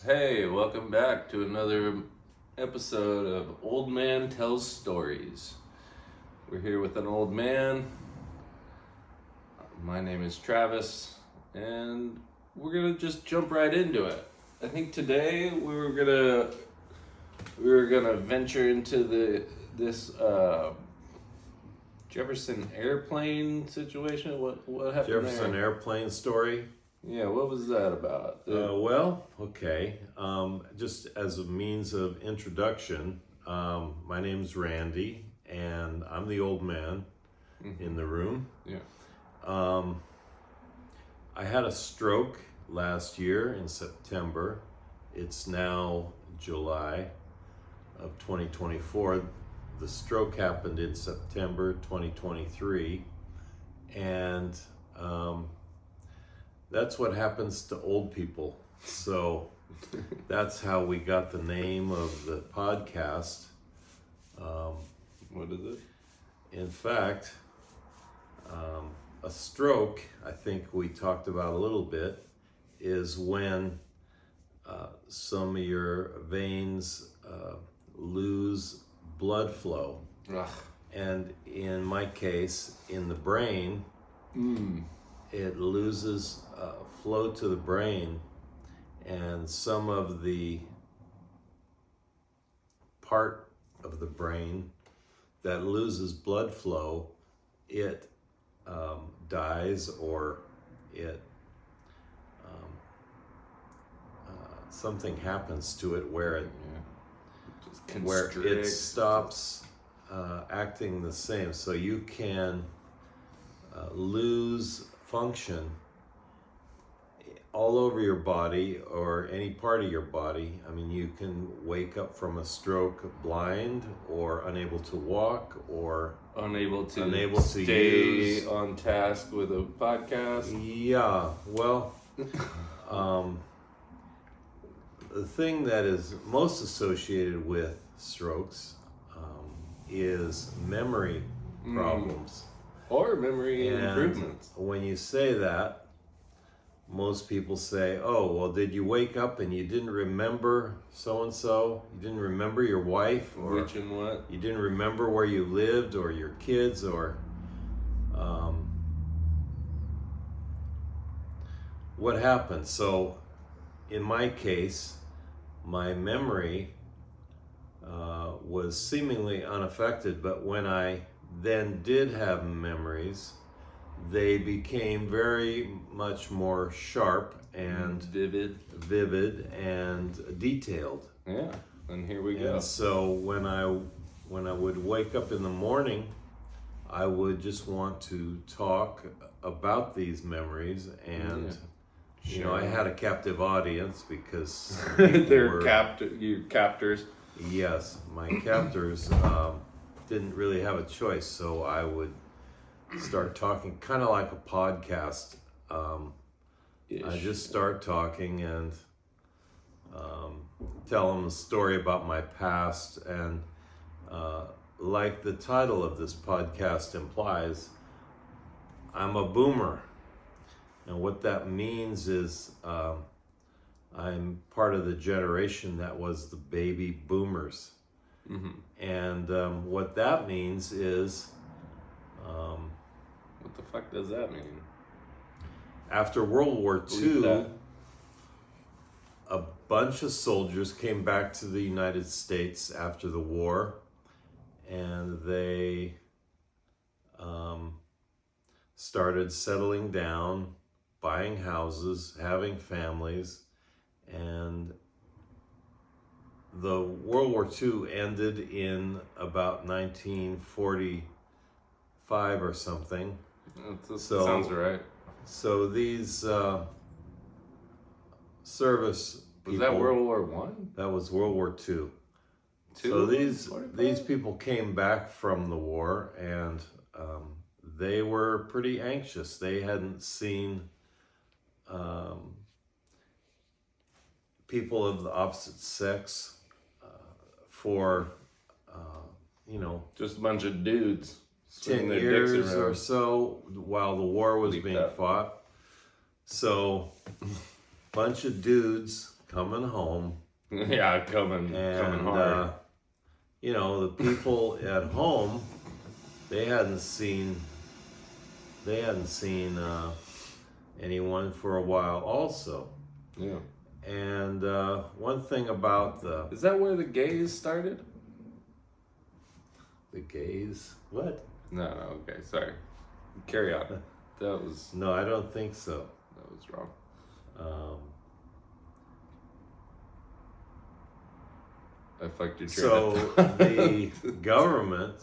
Hey, welcome back to another episode of Old Man Tells Stories. We're here with an old man. My name is Travis, and we're gonna just jump right into it. I think today we were gonna venture into this Jefferson airplane situation. What happened Jefferson there? airplane story. Yeah, what was that about? Just as a means of introduction, my name's Randy, and I'm the old man in the room. Yeah. I had a stroke last year in September. It's now July of 2024. The stroke happened in September 2023, and that's what happens to old people. So that's how we got the name of the podcast. What is it? In fact, a stroke, I think we talked about a little bit, is when some of your veins lose blood flow. Ugh. And in my case, in the brain, it loses flow to the brain, and some of the part of the brain that loses blood flow, it dies, or it something happens to it where it stops acting the same. So you can lose function all over your body or any part of your body. I mean, you can wake up from a stroke blind or unable to walk or Unable to stay use on task with a podcast. Yeah, well, the thing that is most associated with strokes is memory problems. Or memory improvements. When you say that, most people say, oh, well, did you wake up and you didn't remember so-and-so? You didn't remember your wife? Or which and what? You didn't remember where you lived or your kids or what happened? So in my case, my memory was seemingly unaffected, but when I then did have memories, they became very much more sharp and vivid and detailed. Yeah, and here we go. And so when I would wake up in the morning, I would just want to talk about these memories, and you know, I had a captive audience because they're your captors. Yes, my captors didn't really have a choice, so I would start talking kind of like a podcast. I just start talking and tell them a story about my past, and like the title of this podcast implies, I'm a boomer. And what that means is I'm part of the generation that was the baby boomers. And what that means is what the fuck does that mean? After World War II, a bunch of soldiers came back to the United States after the war, and they started settling down, buying houses, having families, and the World War II ended in about 1945 or something. That sounds right. So these service people... Was that World War One? That was World War II. So these people came back from the war, and they were pretty anxious. They hadn't seen people of the opposite sex for, just a bunch of dudes. 10 years or so while the war was being fought. So bunch of dudes coming home. Yeah, coming hard. You know, the people at home, they hadn't seen anyone for a while also. Yeah. And one thing about Is that where the gays started? the gays, what? No, okay, sorry. Carry on. That was No, I don't think so. wrong. I fucked your train So of thought. the government,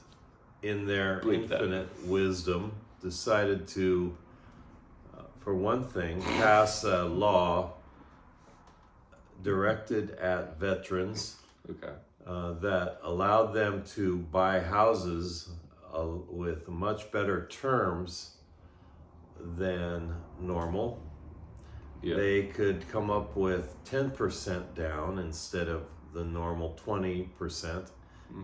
in their Bleep that. infinite wisdom, decided to, for one thing, pass a law directed at veterans Okay. that allowed them to buy houses with much better terms than normal. Yeah. They could come up with 10% down instead of the normal 20%,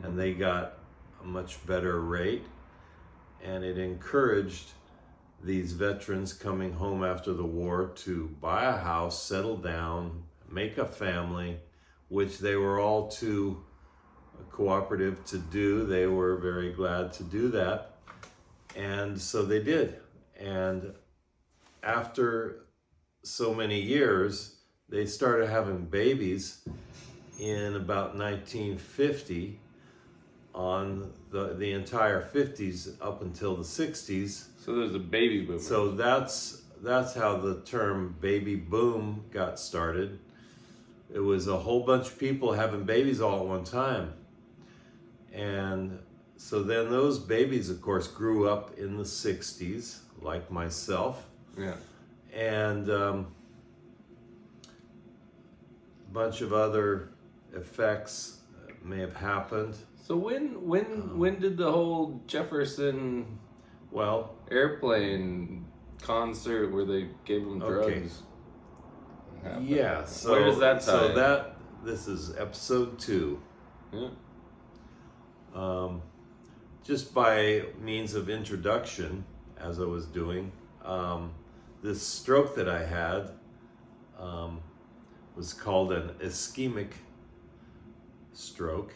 and they got a much better rate. And it encouraged these veterans coming home after the war to buy a house, settle down, make a family, which they were all too cooperative to do. They were very glad to do that. And so they did. And after so many years, they started having babies in about 1950 on the entire 50s up until the 60s. So there's a baby boomer. So that's how the term baby boom got started. It was a whole bunch of people having babies all at one time. And so then those babies, of course, grew up in the 60s, like myself. Yeah. And a bunch of other effects may have happened. So when did the whole Jefferson Well, airplane concert where they gave him drugs Okay. happen? yeah. So Where does that tie So in? this is episode 2. Yeah. Just by means of introduction, as I was doing, this stroke that I had was called an ischemic stroke.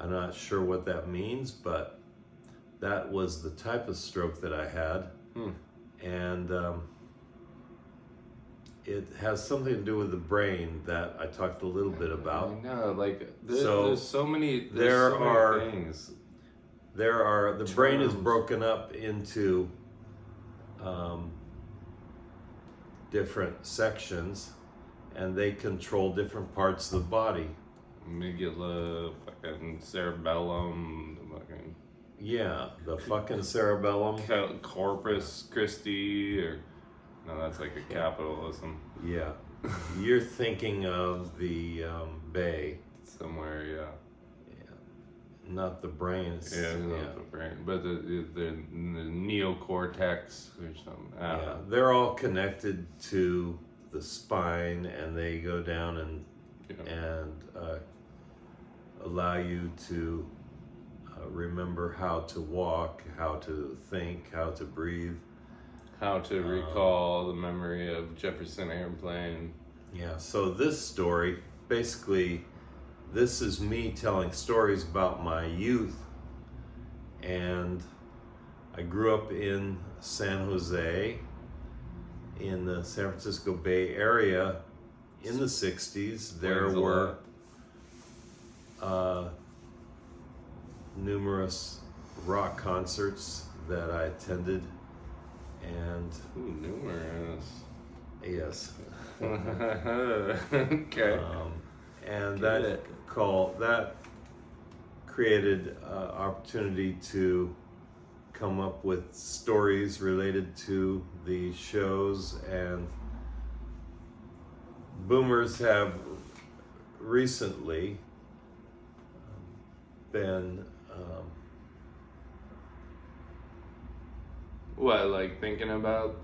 I'm not sure what that means, but that was the type of stroke that I had. And it has something to do with the brain that I talked a little bit about. I know, like So, there's so many. there so many are- things. The brain is Terms. broken up into different sections, and they control different parts of the body. Amygdala, fucking cerebellum, fucking Yeah, the fucking cerebellum. corpus Christi, or no, that's like a capitalism Yeah. You're thinking of the bay, somewhere. Yeah. not the brain. It's- Yeah, not the brain, but the neocortex or something. I don't Yeah, know. they're all connected to the spine, and they go down and Yeah. allow you to remember how to walk, how to think, how to breathe. How to recall the memory of Jefferson airplane. Yeah, so this story, basically, this is me telling stories about my youth. And I grew up in San Jose, in the San Francisco Bay Area in the 60s. There Explains a were lot. numerous rock concerts that I attended. And Ooh, numerous. yes, Okay. and Get it. that created opportunity to come up with stories related to the shows, and boomers have recently been What, like thinking about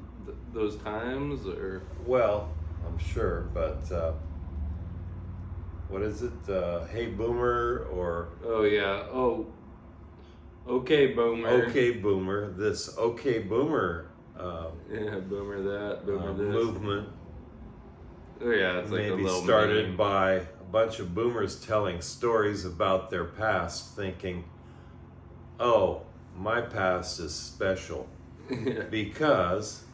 those times, or well, I'm sure, but what is it? Hey Boomer, or oh yeah, oh, okay, boomer. Okay Boomer. This Okay Boomer Yeah, boomer that, boomer this. movement Oh yeah, it's like a maybe little started meme. by a bunch of boomers telling stories about their past, thinking, oh, my past is special because,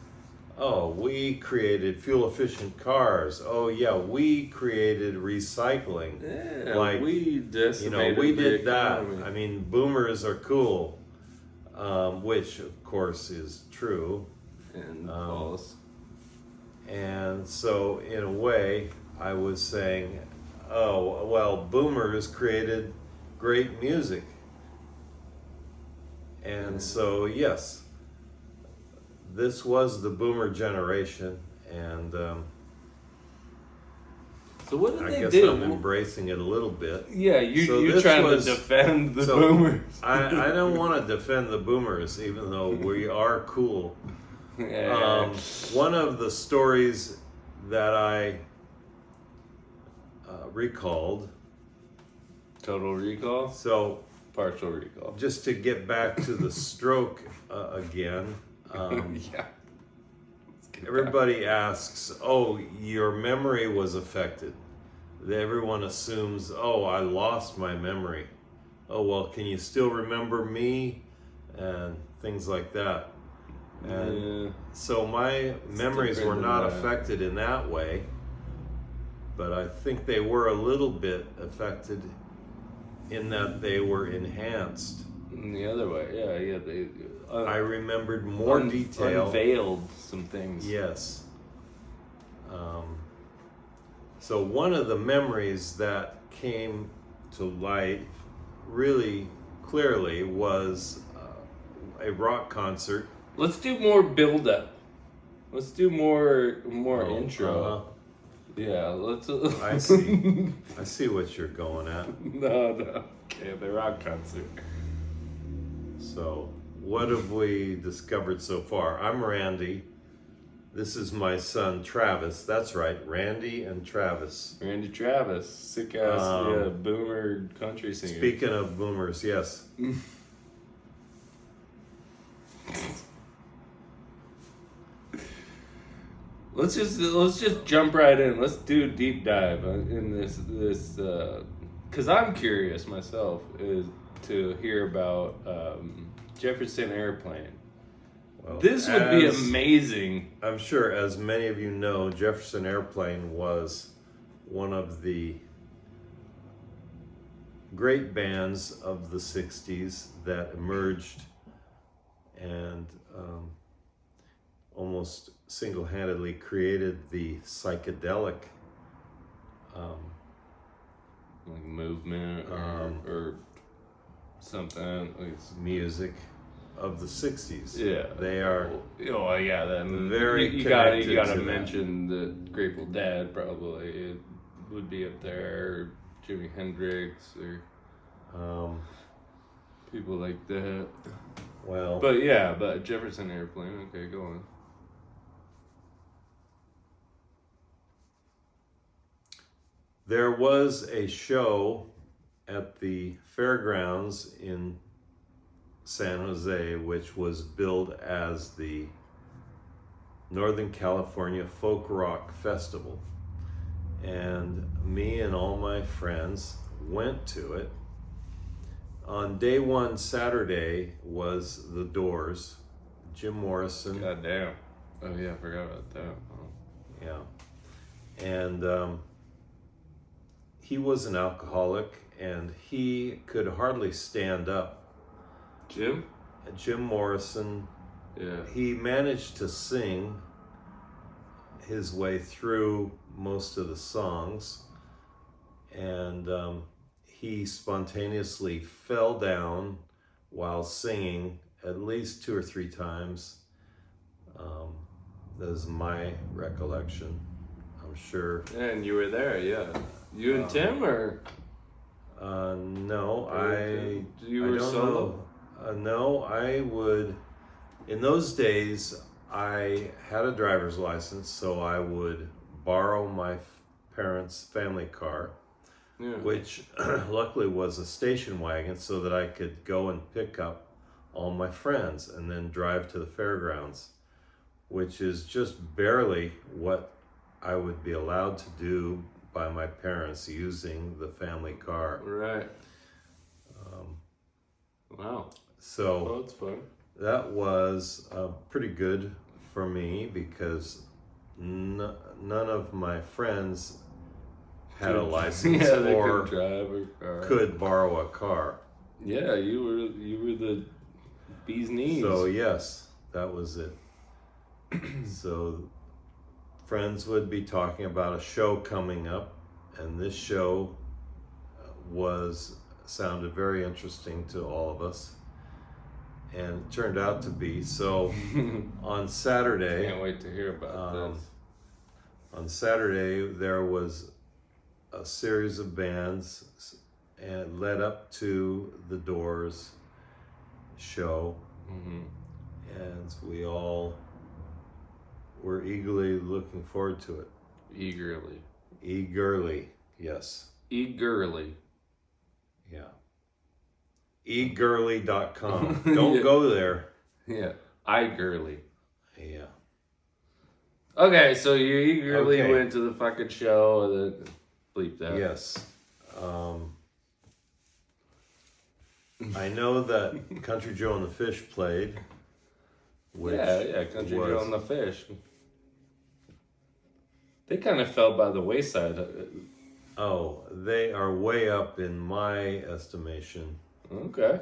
oh, we created fuel efficient cars. Oh, yeah, we created recycling. Yeah, Like, we decimated we the did that. economy. I mean, boomers are cool, which of course is true. And false. And so, in a way, I was saying, oh, well, boomers created great music. And so, yes, this was the boomer generation, and So what did I they guess do? I'm embracing it a little bit. Yeah, So you're this trying was- to defend the so boomers. I don't want to defend the boomers, even though we are cool. Yeah. One of the stories that I recalled, Total Recall, so partial recall. just to get back to the stroke again, Yeah. everybody asks, oh, your memory was affected. Everyone assumes, oh, I lost my memory. Oh, well, can you still remember me? And things like that. And Yeah. so my memories were different not than that. affected in that way, but I think they were a little bit affected in that they were enhanced. In the other way, yeah. They I remembered more detail. unveiled some things. Yes. So one of the memories that came to light really clearly was a rock concert. Let's do more build up. Let's do more Oh, intro. Yeah, let's. I see. I see what you're going at. No. Okay, the rock concert. So, what have we discovered so far? I'm Randy. This is my son Travis. That's right, Randy and Travis. Randy Travis, sick ass, boomer country singer. Speaking of boomers, yes. Let's just jump right in. Let's do a deep dive in this because I'm curious myself is to hear about Jefferson Airplane. Well, This would be as- amazing. I'm sure, as many of you know, Jefferson Airplane was one of the great bands of the 60s that emerged and almost single-handedly created the psychedelic Like movement or something. music of the 60s. Yeah, They are Oh yeah, then very you gotta connected to that. mention the Grateful Dead. Probably it would be up there, or Jimi Hendrix, or people like that. well, But Jefferson Airplane. Okay, go on. there was a show at the fairgrounds in San Jose, which was billed as the Northern California Folk Rock Festival. And me and all my friends went to it. On day one, Saturday, was The Doors, Jim Morrison. God damn. Oh yeah, I forgot about that. Oh. Yeah. And he was an alcoholic and he could hardly stand up. Jim? Jim Morrison, Yeah. he managed to sing his way through most of the songs, and he spontaneously fell down while singing at least 2 or 3 times. That is my recollection. I'm sure. And you were there, yeah. You and Tim, or No, you I were don't solo? know. No, I would. In those days, I had a driver's license, so I would borrow my parents' family car, Yeah. which luckily was a station wagon, so that I could go and pick up all my friends and then drive to the fairgrounds, which is just barely what I would be allowed to do by my parents using the family car. Right. Wow. So Oh, that's fun. that was pretty good for me because none of my friends had a license they or could drive a car. could borrow a car. Yeah, you were the bee's knees. So yes, that was it. So friends would be talking about a show coming up, and this show sounded very interesting to all of us, and it turned out to be. So on Saturday, Can't wait to hear about this. on Saturday there was a series of bands and led up to the Doors show, and we all were eagerly looking forward to it. Eagerly, yes. Eagerly. Yeah. Eagerly.com. Don't go there. Yeah. Eagerly. Yeah. Okay, so you eagerly went to the fucking show and then bleep that. Yes. I know that Country Joe and the Fish played. Which yeah, Country Joe and the Fish. They kind of fell by the wayside. Oh, they are way up in my estimation. Okay.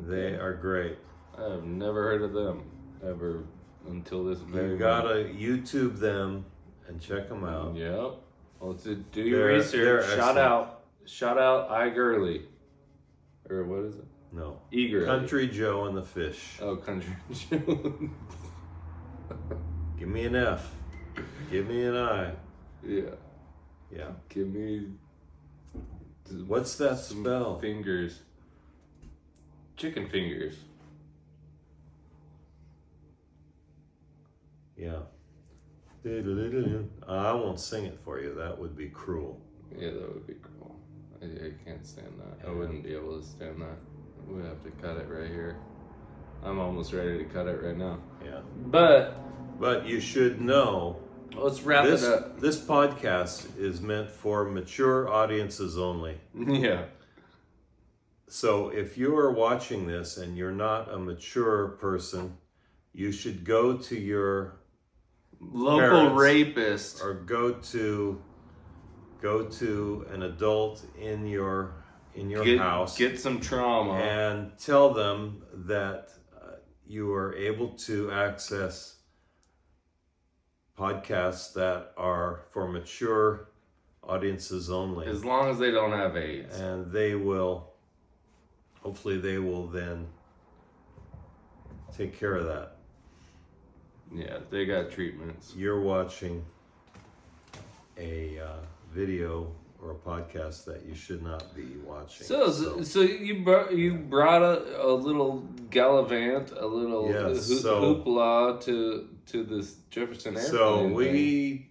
They are great. I have never heard of them ever until this very You gotta YouTube them and check them out. Yep. Well, do your research. Shout out Eagerly. Or what is it? No. Eagerly. Country Joe and the Fish. Oh, Country Joe. Give me an F. Give me an I. Yeah. Yeah. Give me. What's that spell? Fingers. Chicken fingers. Yeah. I won't sing it for you. That would be cruel. Yeah, that would be cool. I can't stand that. I wouldn't be able to stand that. We have to cut it right here. I'm almost ready to cut it right now. Yeah. But you should know. Let's wrap it up. This podcast is meant for mature audiences only. Yeah. So if you are watching this and you're not a mature person, you should go to your local rapist or go to an adult in your house. Get some trauma and tell them that you are able to access podcasts that are for mature audiences only. As long as they don't have AIDS. And hopefully they will then take care of that. Yeah, they got treatments. You're watching a video or a podcast that you should not be watching. So you brought a little gallivant, a little hoopla to this Jefferson Airplane. So we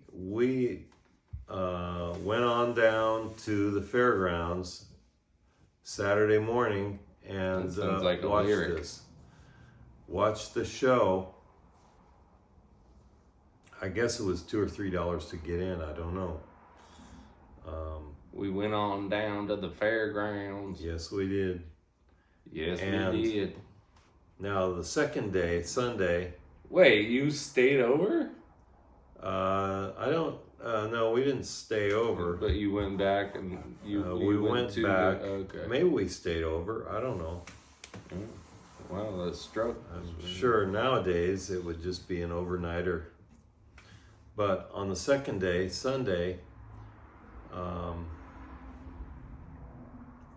went on down to the fairgrounds Saturday morning and watched this. Watched the show. I guess it was $2 or $3 to get in. I don't know. We went on down to the fairgrounds. Yes, we did. Yes, we did. Now the second day, Sunday. Wait, you stayed over? I don't. No, we didn't stay over. But you went back and we went back. Okay. Maybe we stayed over. I don't know. Wow, that's stroke. I'm sure nowadays it would just be an overnighter. But on the second day, Sunday,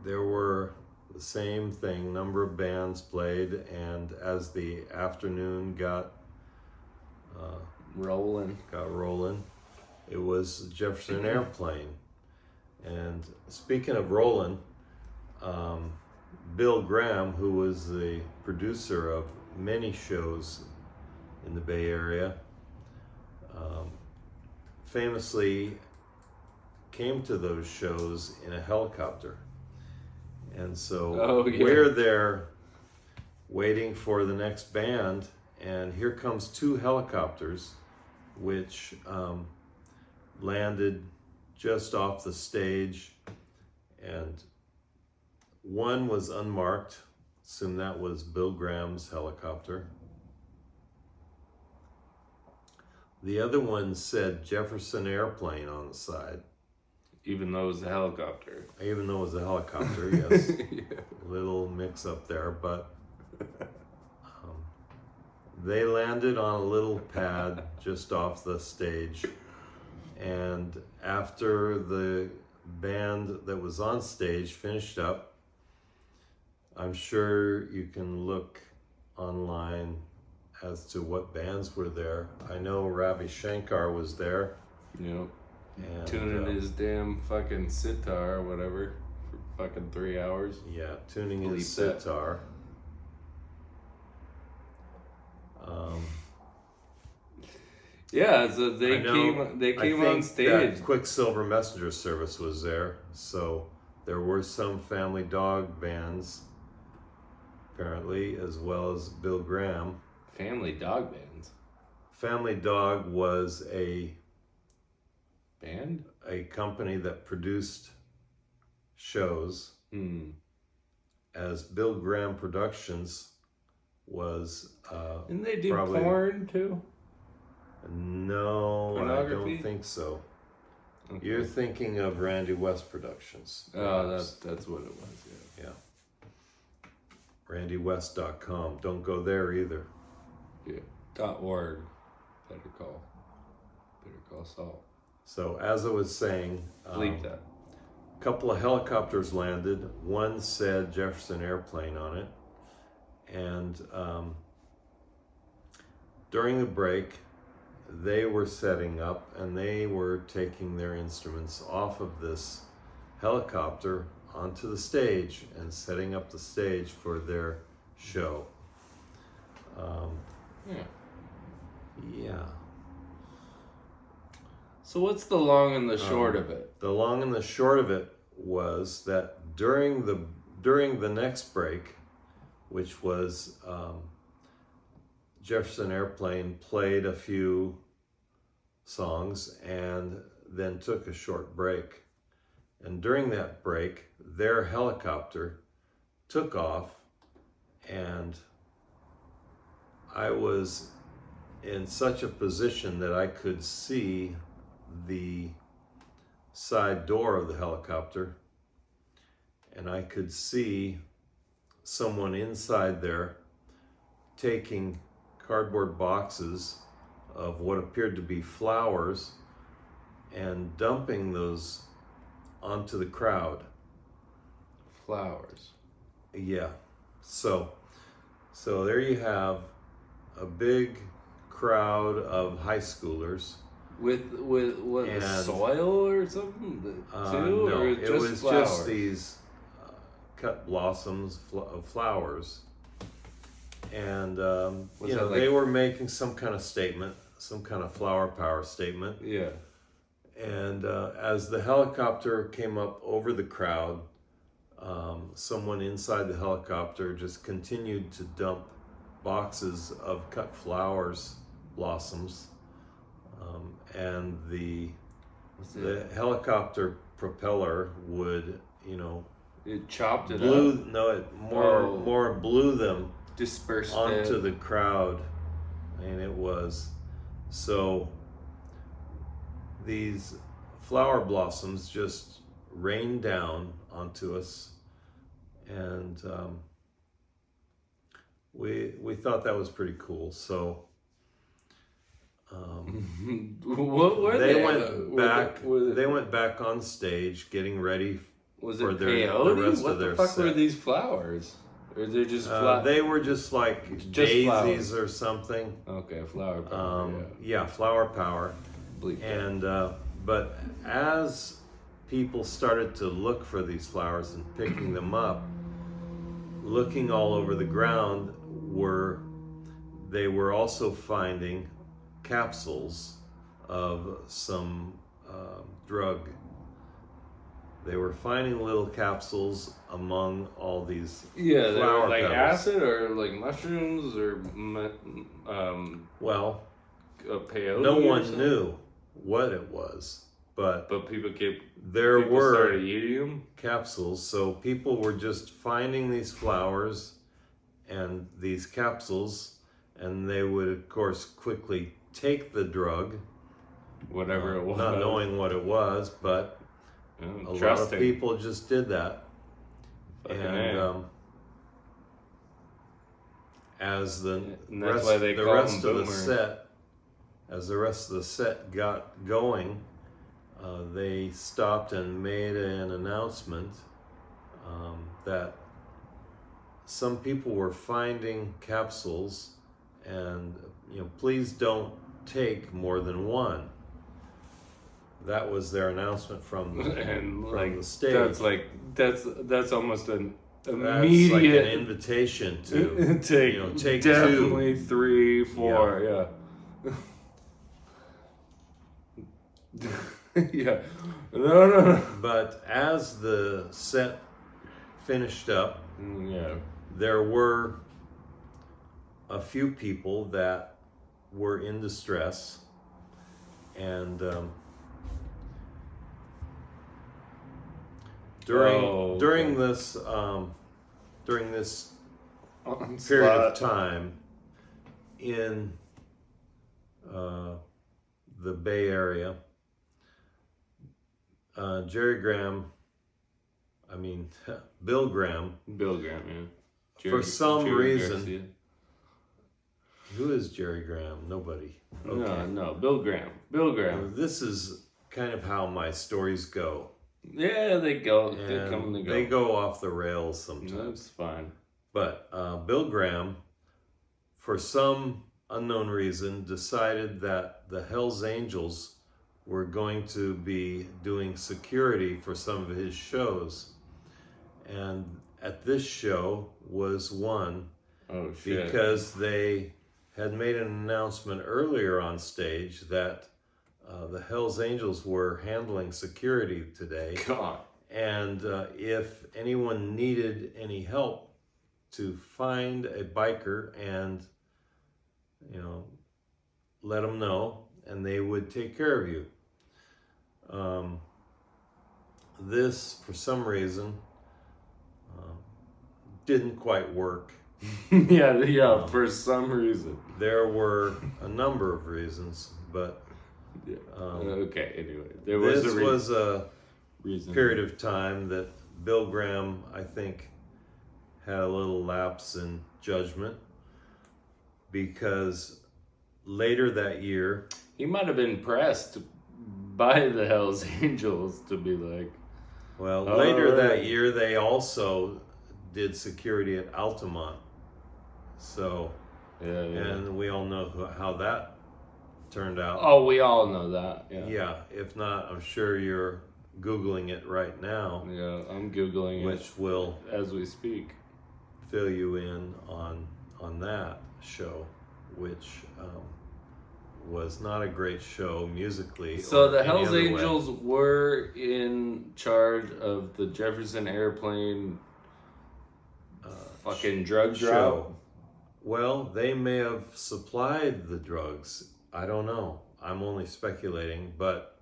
there were the same thing. Number of bands played, and as the afternoon got rolling, it was Jefferson Airplane. And speaking of rolling, Bill Graham, who was the producer of many shows in the Bay Area, famously came to those shows in a helicopter. And so we're there waiting for the next band, and here comes two helicopters, which landed just off the stage, and one was unmarked. Assume that was Bill Graham's helicopter. The other one said Jefferson Airplane on the side. Even though it was a helicopter. Even though it was a helicopter, yes. Yeah. Little mix up there, but they landed on a little pad just off the stage. And after the band that was on stage finished up, I'm sure you can look online as to what bands were there. I know Ravi Shankar was there. Yep. And, tuning his damn fucking sitar or whatever for fucking 3 hours. Yeah, tuning his Bleep that. sitar. Yeah, so they I know- came I on think stage. that Quicksilver Messenger Service was there, so there were some Family Dog bands, apparently, as well as Bill Graham. Family dog bands. Family Dog was a Band? company that produced shows, as Bill Graham Productions was Didn't they do probably- porn too? No, I Pornography? don't think so. Okay. You're thinking of Randy West Productions. Oh, that's what it was, yeah. Yeah. RandyWest.com. Don't go there either. Yeah. .org. Better call Saul. So as I was saying, Bleep that. a couple of helicopters landed. One said Jefferson Airplane on it. And during the break, they were setting up and they were taking their instruments off of this helicopter onto the stage and setting up the stage for their show. Yeah. Yeah. So what's the long and the short of it? The long and the short of it was that during the next break, which was Jefferson Airplane played a few songs and then took a short break. And during that break, their helicopter took off, and I was in such a position that I could see the side door of the helicopter, and I could see someone inside there taking cardboard boxes of what appeared to be flowers and dumping those onto the crowd. Flowers. Yeah. So there you have a big crowd of high schoolers. With what, And, soil or something too, no, or it just was flowers? just these cut blossoms of flowers. And Was that they like- were making some kind of statement, some kind of flower power statement. Yeah. And as the helicopter came up over the crowd, someone inside the helicopter just continued to dump boxes of cut flowers, blossoms, and the helicopter propeller would, It chopped it blew. up. No, it Oh. more blew them Dispersed onto it. the crowd, and it was so. These flower blossoms just rained down onto us, and we thought that was pretty cool. So What were they? they went back. Were They went back on stage, getting ready. was for it the peyote? rest What of the their fuck were set. these flowers? Or they're just flowers? They were just like Just daisies flowers. or something. Okay, flower power. Yeah, flower power. Bleep that. And but as people started to look for these flowers and picking them up, looking all over the ground, they were also finding capsules of some drug. They were finding little capsules among all these Yeah, they flower were like petals. acid or like mushrooms or Well, peyote. no or one something? knew what it was. but people there were started eating them. capsules. So people were just finding these flowers and these capsules, and they would, of course, quickly take the drug, Whatever it was. not knowing what it was, but a lot of people just did that. And as the rest of the set got going, they stopped and made an announcement that some people were finding capsules, and please don't take more than one. That was their announcement from the stage. That's almost an That's immediate like an invitation to take definitely 2. 3, 4, yeah. Yeah. No. But as the set finished up, there were a few people that were in distress, and during this period of time in the Bay Area, Bill Graham, yeah. For some reason, Garcia. Who is Jerry Graham? Nobody. Okay. No, Bill Graham. This is kind of how my stories go. Yeah, they go. And they come and they go. They go off the rails sometimes. That's fine. But Bill Graham, for some unknown reason, decided that the Hells Angels were going to be doing security for some of his shows. And at this show was one. Oh, shit. Because they had made an announcement earlier on stage that the Hells Angels were handling security today. God. And if anyone needed any help to find a biker and, let them know, and they would take care of you. This, for some reason, didn't quite work. Yeah, for some reason. There were a number of reasons, but okay. Anyway, this was a period of time that Bill Graham, I think, had a little lapse in judgment, because later that year he might have been pressed by the Hells Angels to be like. Well, later that year they also did security at Altamont. So, yeah. And we all know how that turned out. Oh, we all know that. Yeah. If not, I'm sure you're Googling it right now. Yeah, I'm Googling which will, as we speak, fill you in on that show, which was not a great show musically. So the Hells Angels were in charge of the Jefferson Airplane fucking drug show. Well, they may have supplied the drugs. I don't know. I'm only speculating, but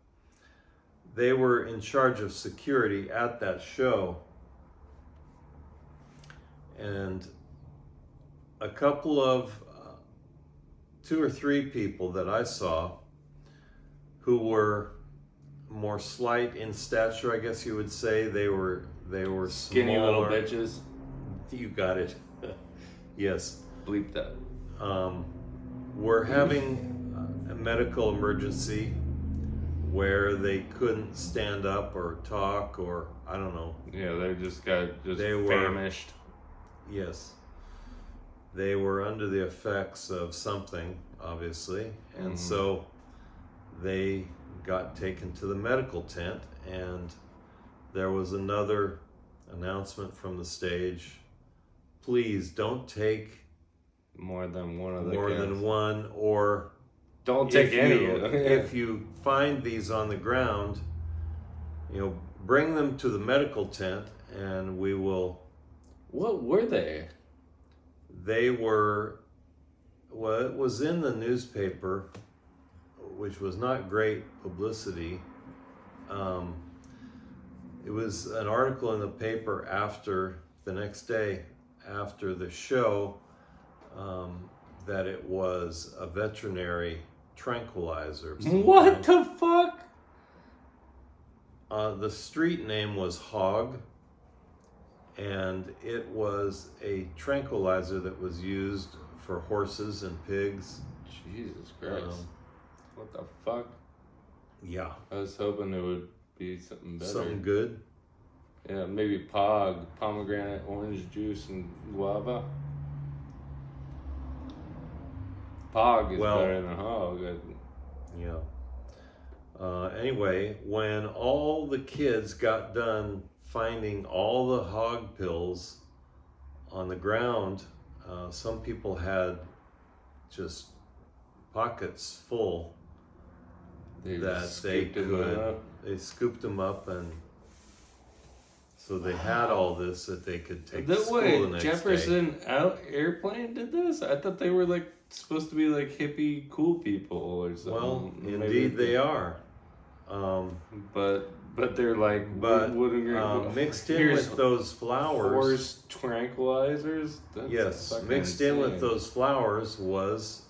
they were in charge of security at that show. And a couple of 2 or 3 people that I saw who were more slight in stature, I guess you would say. They were skinny smaller. little bitches. You got it. Yes. Bleep that. Were having a medical emergency where they couldn't stand up or talk, or I don't know. Yeah, they were famished. Yes. They were under the effects of something, obviously, and so they got taken to the medical tent, and there was another announcement from the stage: please don't take more than one of than one, or don't take any. If you find these on the ground, bring them to the medical tent, and we will. What were they? They were, well, it was in the newspaper, which was not great publicity. It was an article in the paper the next day after the show, that it was a veterinary tranquilizer. of some What kind. the fuck? The street name was Hog, and it was a tranquilizer that was used for horses and pigs. Jesus Christ. What the fuck? Yeah. I was hoping it would be something better. Something good. Yeah, maybe pomegranate, orange juice, and guava. Pog is better than hog. Yeah. Anyway, when all the kids got done finding all the hog pills on the ground, some people had just pockets full They they scooped them up, and so they had all this that they could take to That school way, the next day. Jefferson Airplane did this? I thought they were like supposed to be like hippie cool people or something. Well, Maybe indeed they are. But they're like Mixed in with those flowers. Horse tranquilizers. That's Yes, fucking mixed in with insane. those flowers was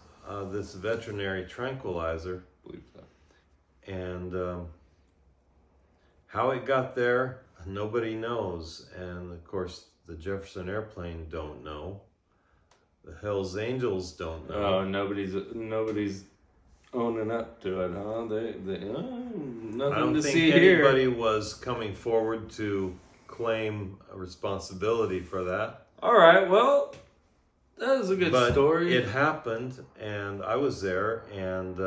this veterinary tranquilizer, I believe so. and how it got there, nobody knows. And of course, the Jefferson Airplane don't know. The Hells Angels don't know. Oh, nobody's owning up to it, huh? Nothing I don't to think see anybody here. was coming forward to claim a responsibility for that. All right, well, that was a good But story. it happened, and I was there, and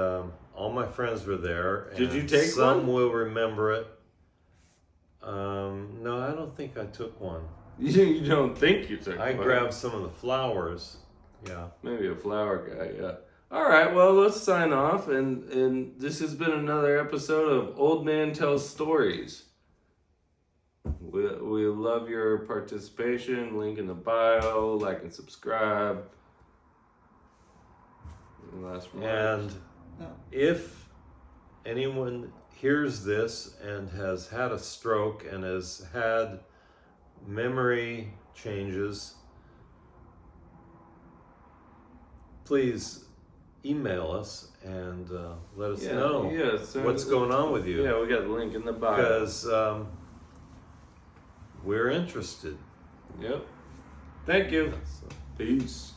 all my friends were there. Did you and take some one? will remember it. No, I don't think I took one. You don't think you took I one. grabbed some of the flowers. Yeah. Maybe a flower guy, yeah. All right, well, let's sign off, and this has been another episode of Old Man Tells Stories. We love your participation. Link in the bio. Like and subscribe. And last remarks. And if anyone hears this and has had a stroke and has had memory changes, please email us and let us know what's going on with you. Yeah, we got the link in the bio. Because we're interested. Yep. Thank you. So. Peace.